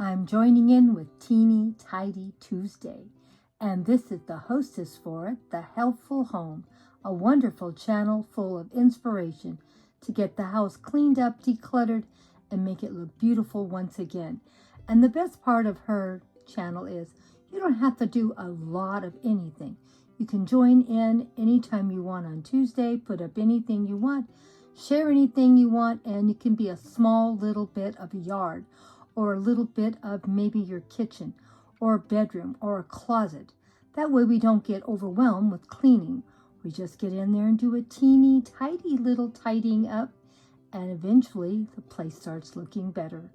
I'm joining in with Teeny Tidy Tuesday, and this is the hostess for it, The Healthful Home, a wonderful channel full of inspiration to get the house cleaned up, decluttered, and make it look beautiful once again. And the best part of her channel is you don't have to do a lot of anything. You can join in anytime you want on Tuesday, put up anything you want, share anything you want, and it can be a small little bit of a yard, or a little bit of maybe your kitchen, or a bedroom, or a closet. That way we don't get overwhelmed with cleaning. We just get in there and do a teeny, tidy little tidying up, and eventually the place starts looking better.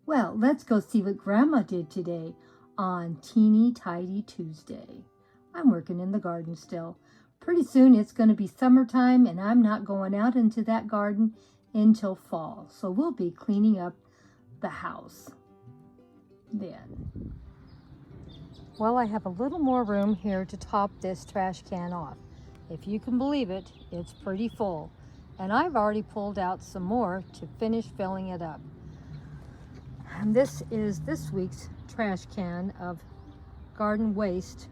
Well, let's go see what Grandma did today on Teeny Tidy Tuesday. I'm working in the garden still. Pretty soon it's going to be summertime, and I'm not going out into that garden until fall. So we'll be cleaning up the house then. Well, I have a little more room here to top this trash can off. If you can believe it, it's pretty full. And I've already pulled out some more to finish filling it up. And this is this week's trash can of garden waste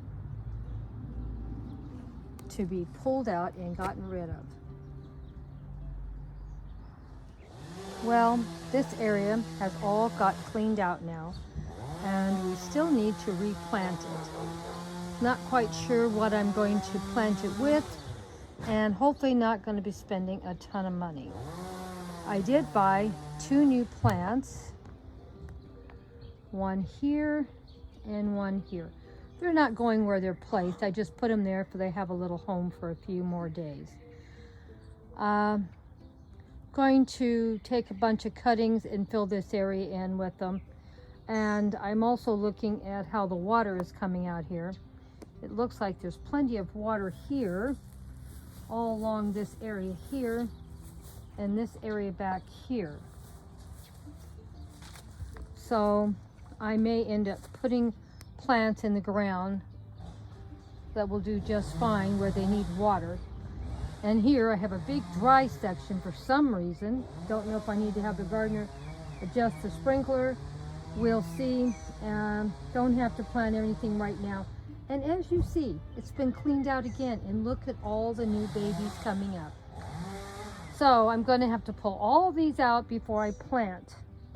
to be pulled out and gotten rid of. Well, this area has all got cleaned out now, and we still need to replant it. Not quite sure what I'm going to plant it with, and hopefully not going to be spending a ton of money. I did buy 2 new plants, one here and one here. They're not going where they're placed. I just put them there so they have a little home for a few more days. Going to take a bunch of cuttings and fill this area in with them. And I'm also looking at how the water is coming out here. It looks like there's plenty of water here, all along this area here, and this area back here. So I may end up putting plants in the ground that will do just fine where they need water. And here I have a big dry section for some reason. Don't know if I need to have the gardener adjust the sprinkler. We'll see. Don't have to plant anything right now. And as you see, it's been cleaned out again. And look at all the new babies coming up. So I'm going to have to pull all of these out before I plant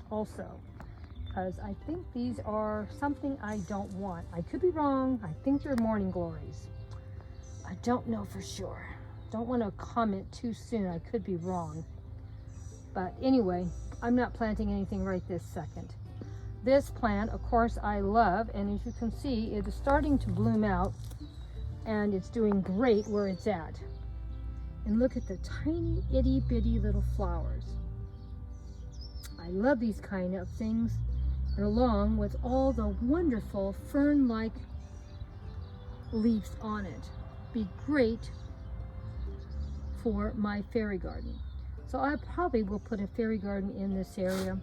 also, because I think these are something I don't want. I could be wrong. I think they're morning glories. I don't know for sure. Don't want to comment too soon. I could be wrong. But anyway, I'm not planting anything right this second. This plant, of course, I love, and as you can see, it is starting to bloom out, and it's doing great where it's at. And look at the tiny itty bitty little flowers. I love these kind of things, and along with all the wonderful fern-like leaves on it. Be great for my fairy garden. So I probably will put a fairy garden in this area,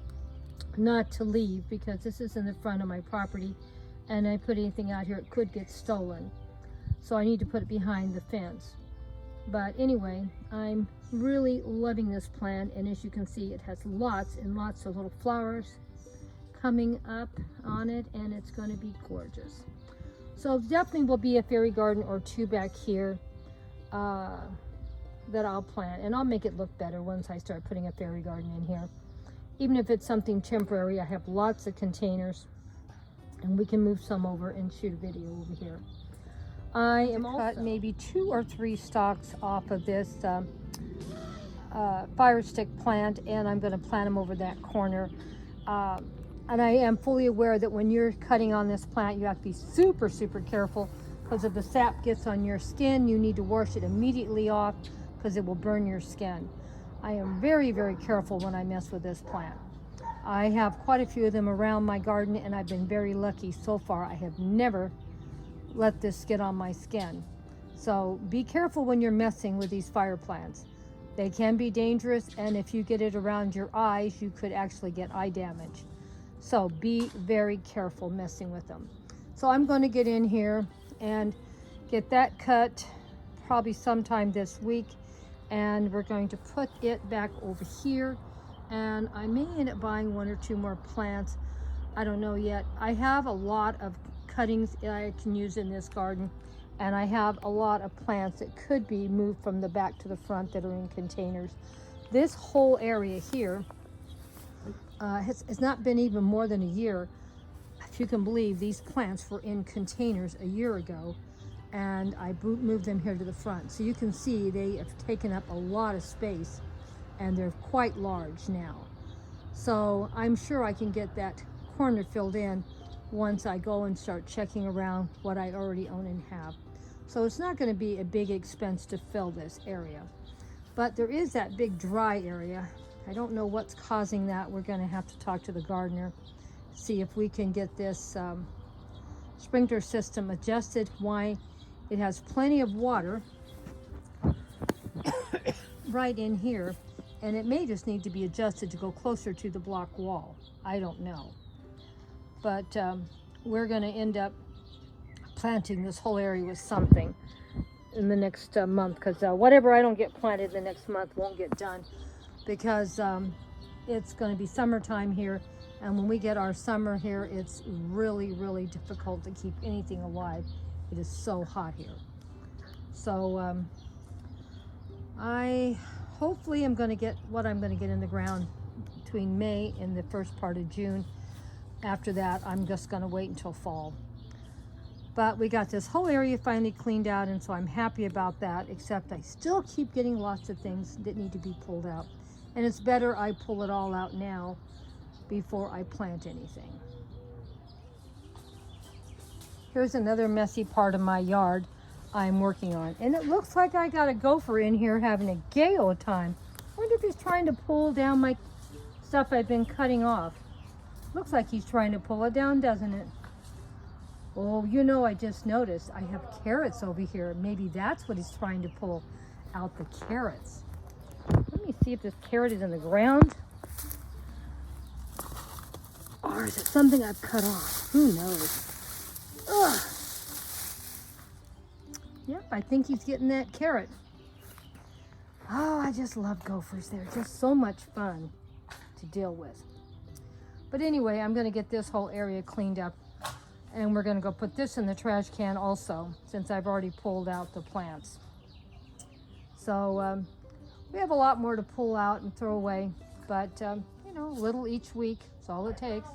not to leave, because this is in the front of my property, and I put anything out here, it could get stolen. So I need to put it behind the fence. But anyway, I'm really loving this plant, and as you can see, it has lots and lots of little flowers coming up on it, and it's going to be gorgeous. So definitely will be a fairy garden or 2 back here that I'll plant, and I'll make it look better once I start putting a fairy garden in here. Even if it's something temporary, I have lots of containers, and we can move some over and shoot a video over here. I am also cut maybe 2 or 3 stalks off of this fire stick plant, and I'm going to plant them over that corner. And I am fully aware that when you're cutting on this plant, you have to be super, super careful, because if the sap gets on your skin, you need to wash it immediately off, because it will burn your skin. I am very, very careful when I mess with this plant. I have quite a few of them around my garden, and I've been very lucky so far. I have never let this get on my skin. So be careful when you're messing with these fire plants. They can be dangerous, and if you get it around your eyes, you could actually get eye damage. So be very careful messing with them. So I'm going to get in here and get that cut probably sometime this week, and we're going to put it back over here, and I may end up buying 1 or 2 more plants. I don't know yet. I have a lot of cuttings I can use in this garden, and I have a lot of plants that could be moved from the back to the front that are in containers. This whole area here has not been even more than a year. If you can believe, these plants were in containers a year ago, and I moved them here to the front. So you can see they have taken up a lot of space, and they're quite large now. So I'm sure I can get that corner filled in once I go and start checking around what I already own and have. So it's not going to be a big expense to fill this area. But there is that big dry area. I don't know what's causing that. We're going to have to talk to the gardener, see if we can get this sprinkler system adjusted. Why? It has plenty of water right in here, and it may just need to be adjusted to go closer to the block wall. I don't know. But we're going to end up planting this whole area with something in the next month, because whatever I don't get planted the next month won't get done, because it's going to be summertime here, and when we get our summer here, it's really, really difficult to keep anything alive. It is so hot here. So I hopefully am going to get what I'm going to get in the ground between May and the first part of June. After that, I'm just going to wait until fall. But we got this whole area finally cleaned out, and so I'm happy about that, except I still keep getting lots of things that need to be pulled out. And it's better I pull it all out now before I plant anything. Here's another messy part of my yard I'm working on. And it looks like I got a gopher in here having a gay old time. I wonder if he's trying to pull down my stuff I've been cutting off. Looks like he's trying to pull it down, doesn't it? Oh, you know, I just noticed I have carrots over here. Maybe that's what he's trying to pull out, the carrots. Let me see if this carrot is in the ground. Or is it something I've cut off? Who knows? Ugh. Yep, I think he's getting that carrot. Oh, I just love gophers. They're just so much fun to deal with. But anyway, I'm going to get this whole area cleaned up, and we're going to go put this in the trash can also, since I've already pulled out the plants. So we have a lot more to pull out and throw away, but you know, a little each week. That's all it takes.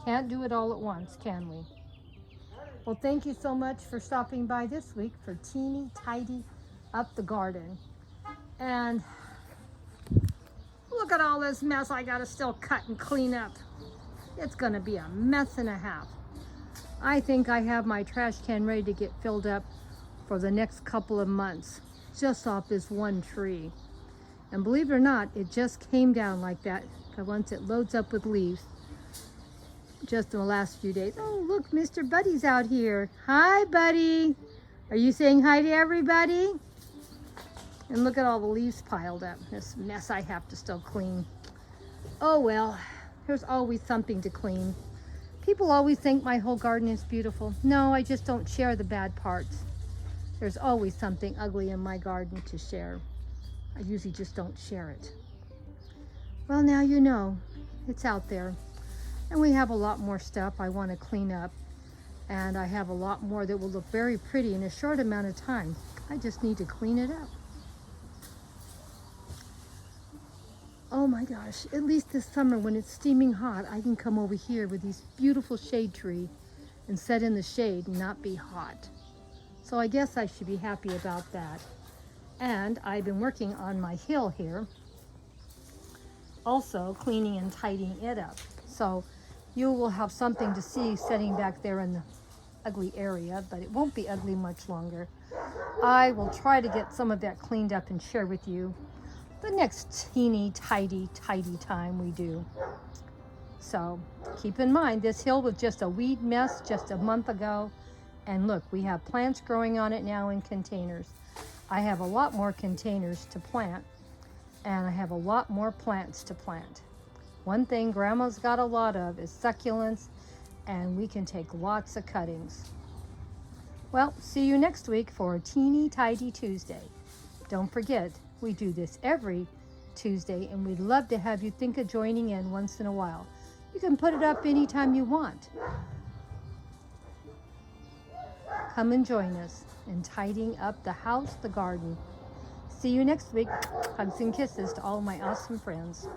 Can't do it all at once, can we? Well, thank you so much for stopping by this week for Teeny Tidy Up the Garden. And look at all this mess I gotta still cut and clean up. It's gonna be a mess and a half. I think I have my trash can ready to get filled up for the next couple of months, just off this one tree. And believe it or not, it just came down like that, because once it loads up with leaves, just in the last few days. Oh, look, Mr. Buddy's out here. Hi, Buddy. Are you saying hi to everybody? And look at all the leaves piled up. This mess I have to still clean. Oh, well, there's always something to clean. People always think my whole garden is beautiful. No, I just don't share the bad parts. There's always something ugly in my garden to share. I usually just don't share it. Well, now you know. It's out there. And we have a lot more stuff I want to clean up. And I have a lot more that will look very pretty in a short amount of time. I just need to clean it up. Oh my gosh, at least this summer when it's steaming hot, I can come over here with these beautiful shade tree and sit in the shade and not be hot. So I guess I should be happy about that. And I've been working on my hill here, also cleaning and tidying it up. So you will have something to see sitting back there in the ugly area, but it won't be ugly much longer. I will try to get some of that cleaned up and share with you the next teeny tidy time we do. So keep in mind, this hill was just a weed mess just a month ago, and look, we have plants growing on it now in containers. I have a lot more containers to plant, and I have a lot more plants to plant. One thing Grandma's got a lot of is succulents, and we can take lots of cuttings. Well, see you next week for Teeny Tidy Tuesday. Don't forget, we do this every Tuesday, and we'd love to have you think of joining in once in a while. You can put it up anytime you want. Come and join us in tidying up the house, the garden. See you next week. Hugs and kisses to all my awesome friends.